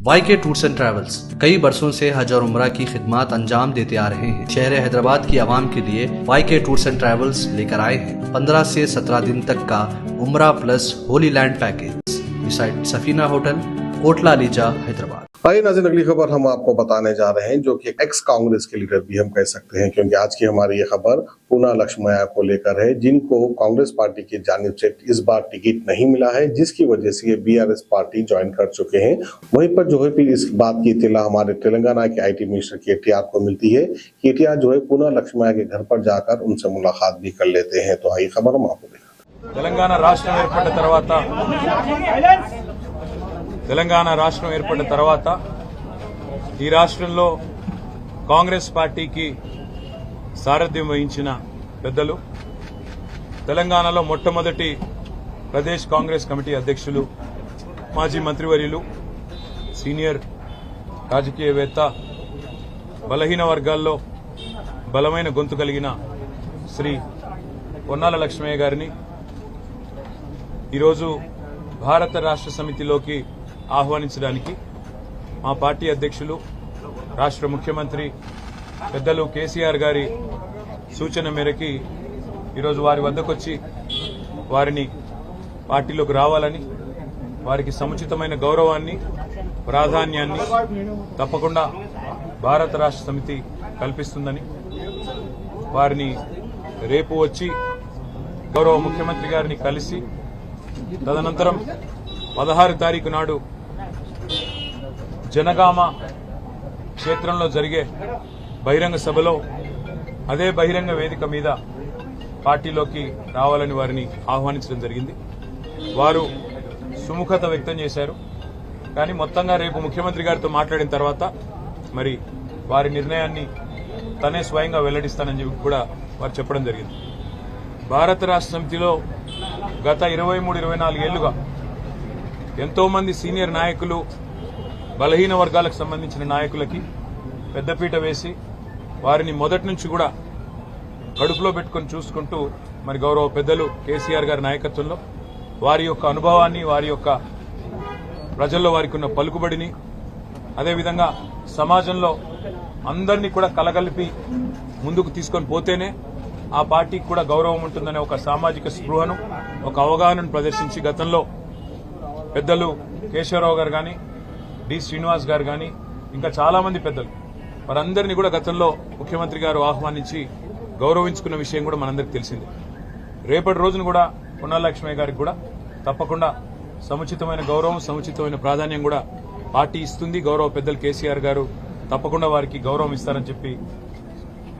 YK tours and travels कई बरसों से हज और उम्रा की खिदमत अंजाम देते आ रहे हैं। शहर हैदराबाद की आवाम के लिए YK टूर्स एंड ट्रैवल्स लेकर आए हैं 15 से 17 दिन तक का उम्रा plus Holi land package beside Safina hotel, Kotla ELISA, Hyderabad. आइए नाज़रीन, अगली खबर हम आपको बताने जा रहे हैं, जो कि एक्स कांग्रेस के लीडर भी हम कह सकते हैं, क्योंकि आज की हमारी ये खबर पूना लक्ष्मैया को लेकर है, जिनको कांग्रेस पार्टी की जानिब से इस बार टिकट नहीं मिला है, जिसकी वजह से ये BRS पार्टी ज्वाइन कर चुके हैं। वहीं पर जो है फिर इस बात की इत्तला हमारे तेलंगाना के IT मिनिस्टर KTR को मिलती है। KTR जो है पूना लक्ष्मैया के घर पर जाकर उनसे मुलाकात भी कर लेते हैं। तो आई खबर हम आपको తెలంగాణ రాష్ట్రం ఏర్పడిన తర్వాత ఈ రాష్ట్రంలో కాంగ్రెస్ పార్టీకి సారథ్యం వహించిన పెద్దలు, తెలంగాణలో మొట్టమొదటి ప్రదేశ్ కాంగ్రెస్ కమిటీ అధ్యక్షులు, మాజీ మంత్రివర్యులు, సీనియర్ రాజకీయవేత్త, బలహీన వర్గాల్లో బలమైన గొంతు కలిగిన శ్రీ పొన్నాల లక్ష్మయ్య గారిని ఈరోజు భారత రాష్ట్ర సమితిలోకి ఆహ్వానించడానికి మా పార్టీ అధ్యక్షులు, రాష్ట్ర ముఖ్యమంత్రి పెద్దలు కేసీఆర్ గారి సూచన మేరకి ఈరోజు వారి వద్దకొచ్చి వారిని పార్టీలోకి రావాలని, వారికి సముచితమైన గౌరవాన్ని, ప్రాధాన్యాన్ని తప్పకుండా భారత రాష్ట్ర సమితి కల్పిస్తుందని, వారిని రేపు వచ్చి గౌరవ ముఖ్యమంత్రి గారిని కలిసి తదనంతరం 16 తారీఖు నాడు జనగామ క్షేత్రంలో జరిగే బహిరంగ సభలో అదే బహిరంగ వేదిక మీద పార్టీలోకి రావాలని వారిని ఆహ్వానించడం జరిగింది. వారు సుముఖత వ్యక్తం చేశారు. కానీ మొత్తంగా రేపు ముఖ్యమంత్రి గారితో మాట్లాడిన తర్వాత మరి వారి నిర్ణయాన్ని తనే స్వయంగా వెల్లడిస్తానని చెప్పి కూడా వారు చెప్పడం జరిగింది. భారత రాష్ట్ర సమితిలో గత 23-24 ఏళ్లుగా ఎంతో మంది సీనియర్ నాయకులు, బలహీన వర్గాలకు సంబంధించిన నాయకులకి పెద్దపీట వేసి వారిని మొదటి నుంచి కూడా కడుపులో పెట్టుకుని చూసుకుంటూ మరి గౌరవ పెద్దలు కేసీఆర్ గారి నాయకత్వంలో వారి యొక్క అనుభవాన్ని, వారి యొక్క ప్రజల్లో వారికి ఉన్న పలుకుబడిని, అదేవిధంగా సమాజంలో అందరినీ కూడా కలగలిపి ముందుకు తీసుకొని పోతేనే ఆ పార్టీకి కూడా గౌరవం ఉంటుందనే ఒక సామాజిక స్పృహను, ఒక అవగాహనను ప్రదర్శించి గతంలో పెద్దలు కేశవరావు గారు కానీ, డి శ్రీనివాస్ గారు కానీ, ఇంకా చాలా మంది పెద్దలు వారందరినీ కూడా గతంలో ముఖ్యమంత్రి గారు ఆహ్వానించి గౌరవించుకున్న విషయం కూడా మనందరికీ తెలిసిందే. రేపటి రోజున కూడా పొన్నాల లక్ష్మయ్య గారికి కూడా తప్పకుండా సముచితమైన గౌరవం, సముచితమైన ప్రాధాన్యం కూడా పార్టీ ఇస్తుంది. గౌరవ పెద్దలు కేసీఆర్ గారు తప్పకుండా వారికి గౌరవం ఇస్తారని చెప్పి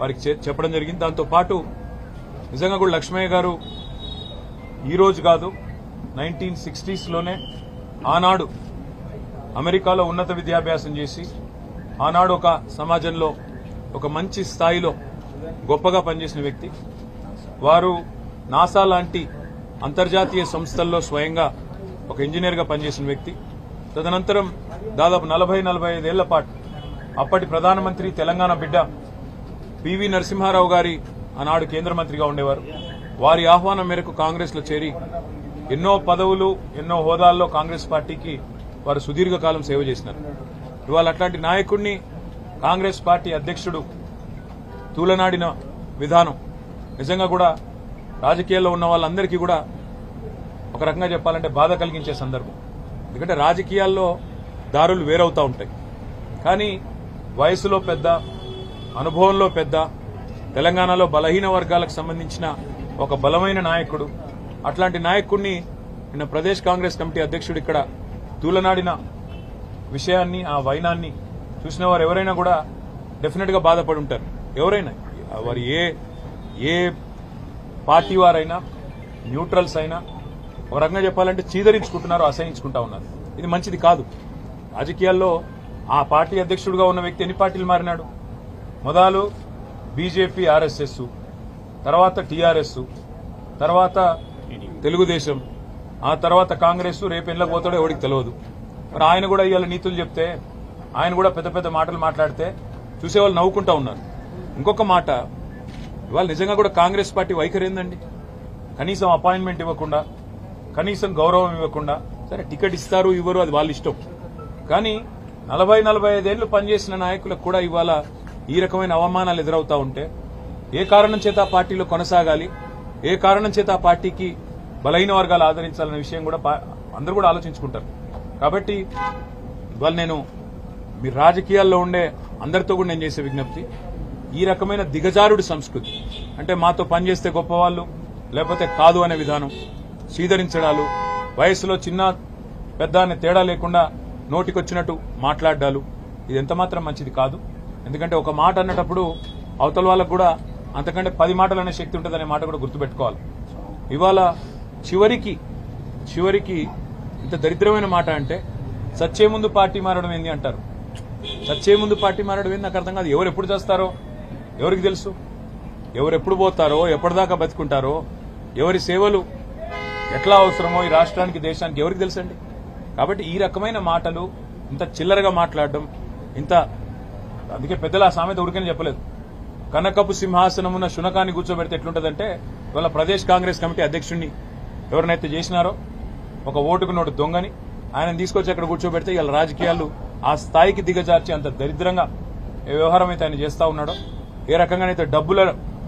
వారికి చెప్పడం జరిగింది. దాంతో పాటు నిజంగా కూడా లక్ష్మయ్య గారు ఈ రోజు కాదు, 1960sలోనే ఆనాడు అమెరికాలో ఉన్నత విద్యాభ్యాసం చేసి ఆనాడు ఒక సమాజంలో ఒక మంచి స్థాయిలో గొప్పగా పనిచేసిన వ్యక్తి. వారు నాసా లాంటి అంతర్జాతీయ సంస్థల్లో స్వయంగా ఒక ఇంజనీర్గా పనిచేసిన వ్యక్తి. తదనంతరం దాదాపు 40-45 ఏళ్ల పాటు అప్పటి ప్రధానమంత్రి, తెలంగాణ బిడ్డ PV నరసింహారావు గారి ఆనాడు కేంద్ర మంత్రిగా ఉండేవారు. వారి ఆహ్వానం మేరకు కాంగ్రెస్లో చేరి ఎన్నో పదవులు, ఎన్నో హోదాల్లో కాంగ్రెస్ పార్టీకి వారు సుదీర్ఘకాలం సేవ చేసినారు. ఇవాళ అట్లాంటి నాయకుడిని కాంగ్రెస్ పార్టీ అధ్యక్షుడు తూలనాడిన విధానం నిజంగా కూడా రాజకీయాల్లో ఉన్న వాళ్ళందరికీ కూడా ఒక రకంగా చెప్పాలంటే బాధ కలిగించే సందర్భం. ఎందుకంటే రాజకీయాల్లో దారులు వేరవుతూ ఉంటాయి. కానీ వయసులో పెద్ద, అనుభవంలో పెద్ద, తెలంగాణలో బలహీన వర్గాలకు సంబంధించిన ఒక బలమైన నాయకుడు, అట్లాంటి నాయకుడిని నిన్న ప్రదేశ్ కాంగ్రెస్ కమిటీ అధ్యక్షుడు ఇక్కడ తూలనాడిన విషయాన్ని, ఆ వైనాన్ని చూసిన వారు ఎవరైనా కూడా డెఫినెట్ గా బాధపడి ఉంటారు. ఎవరైనా వారు ఏ పార్టీ వారైనా, న్యూట్రల్స్ అయినా ఒక రకంగా చెప్పాలంటే చీదరించుకుంటున్నారు, అసహించుకుంటా ఉన్నారు. ఇది మంచిది కాదు. రాజకీయాల్లో ఆ పార్టీ అధ్యక్షుడిగా ఉన్న వ్యక్తి ఎన్ని పార్టీలు మారినాడు? మొదలు BJP, RSS, తర్వాత TRS, తర్వాత తెలుగుదేశం, ఆ తర్వాత కాంగ్రెస్, రేపు ఎట్లా పోతాడో ఎవరికి తెలియదు. మరి ఆయన కూడా ఇవాళ నీతులు చెప్తే, ఆయన కూడా పెద్ద పెద్ద మాటలు మాట్లాడితే చూసేవాళ్ళు నవ్వుకుంటా ఉన్నారు. ఇంకొక మాట, ఇవాళ నిజంగా కూడా కాంగ్రెస్ పార్టీ వైఖరి ఏందండి? కనీసం అపాయింట్మెంట్ ఇవ్వకుండా, కనీసం గౌరవం ఇవ్వకుండా, సరే టికెట్ ఇస్తారు ఇవ్వరు అది వాళ్ళ ఇష్టం, కానీ 40-45 ఏళ్లు పనిచేసిన నాయకులకు కూడా ఇవాళ ఈ రకమైన అవమానాలు ఎదురవుతా ఉంటే ఏ కారణం చేత ఆ పార్టీలో కొనసాగాలి, ఏ కారణం చేత ఆ పార్టీకి బలహీన వర్గాలు ఆదరించాలనే విషయం కూడా అందరూ కూడా ఆలోచించుకుంటారు. కాబట్టి ఇవాళ నేను మీ రాజకీయాల్లో ఉండే అందరితో కూడా నేను చేసే విజ్ఞప్తి, ఈ రకమైన దిగజారుడు సంస్కృతి అంటే మాతో పనిచేస్తే గొప్పవాళ్ళు లేకపోతే కాదు అనే విధానం, స్వీకరించడాలు, వయసులో చిన్న పెద్ద అనే తేడా లేకుండా నోటికొచ్చినట్టు మాట్లాడాలు, ఇది ఎంత మాత్రం మంచిది కాదు. ఎందుకంటే ఒక మాట అన్నటప్పుడు అవతల వాళ్ళకు కూడా అంతకంటే 10 మాటలు అనే శక్తి ఉంటుందనే మాట కూడా గుర్తుపెట్టుకోవాలి. ఇవాళ చివరికి ఇంత దరిద్రమైన మాట అంటే చచ్చే ముందు పార్టీ మారడం ఏంది అంటారు. చచ్చే ముందు పార్టీ మారడం ఏంది నాకు అర్థం కాదు. ఎవరు ఎప్పుడు చేస్తారో ఎవరికి తెలుసు, ఎవరు ఎప్పుడు పోతారో ఎప్పటిదాకా బతుకుంటారో, ఎవరి సేవలు ఎట్లా అవసరమో ఈ రాష్ట్రానికి దేశానికి ఎవరికి తెలుసండి. కాబట్టి ఈ రకమైన మాటలు ఇంత చిల్లరగా మాట్లాడడం అందుకే పెద్దల సామెత ఉరికని చెప్పలేదు. కనకపు సింహాసనమున్న శునకాన్ని కూర్చోబెడితే ఎట్లుంటదంటే ఇవాళ ప్రదేశ్ కాంగ్రెస్ కమిటీ అధ్యక్షుడిని ఎవరినైతే చేసినారో ఒక ఓటుకు నోటు దొంగని ఆయన తీసుకొచ్చి అక్కడ కూర్చోబెడితే ఇవాళ రాజకీయాలు ఆ స్థాయికి దిగజార్చి అంత దరిద్రంగా ఏ వ్యవహారం అయితే ఆయన చేస్తా ఉన్నాడో, ఏ రకంగానైతే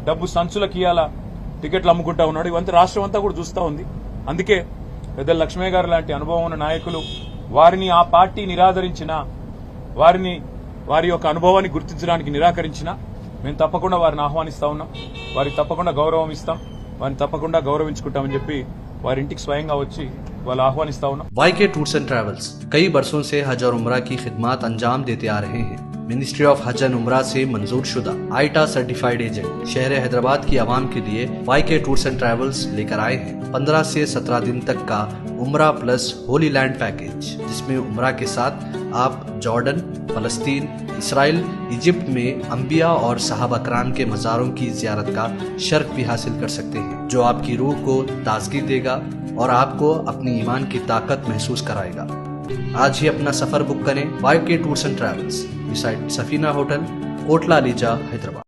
డబ్బు సంచులకి ఇవాళ టికెట్లు అమ్ముకుంటా ఉన్నాడు, ఇవంతా రాష్ట్రం అంతా కూడా చూస్తూ ఉంది. అందుకే పెద్దల లక్ష్మయ్య గారు లాంటి అనుభవం ఉన్న నాయకులు వారిని ఆ పార్టీ నిరాదరించినా, వారి యొక్క అనుభవాన్ని గుర్తించడానికి నిరాకరించినా మేము తప్పకుండా వారిని ఆహ్వానిస్తా ఉన్నాం, వారికి తప్పకుండా గౌరవం ఇస్తాం, వారిని తప్పకుండా గౌరవించుకుంటామని చెప్పి వారి ఇంటికి స్వయంగా వచ్చి వాళ్ళు ఆహ్వానిస్తా ఉన్నాం. YK टूर्स एंड ट्रैवल्स कई बरसों से हज और उम्रा की खिदमत अंजाम देते आ रहे हैं। मिनिस्ट्री ऑफ हज एंड उम्रा से मंजूर शुदा आईटा सर्टिफाइड एजेंट शहर हैदराबाद की आवाम के लिए YK टूर्स एंड ट्रैवल्स लेकर आए हैं 15 से 17 दिन तक का उम्रा प्लस होली लैंड पैकेज, जिसमें उम्रा के साथ आप जॉर्डन, फलस्तीन, इसराइल, इजिप्ट में अंबिया और साहबा कराम के मज़ारों की ज़ियारत का शर्फ भी हासिल कर सकते हैं, जो आपकी रूह को ताजगी देगा और आपको अपनी ईमान की ताकत महसूस कराएगा। आज ही अपना सफर बुक करें YK tours and travels, beside Safina hotel, Kotla Lisa, Hyderabad.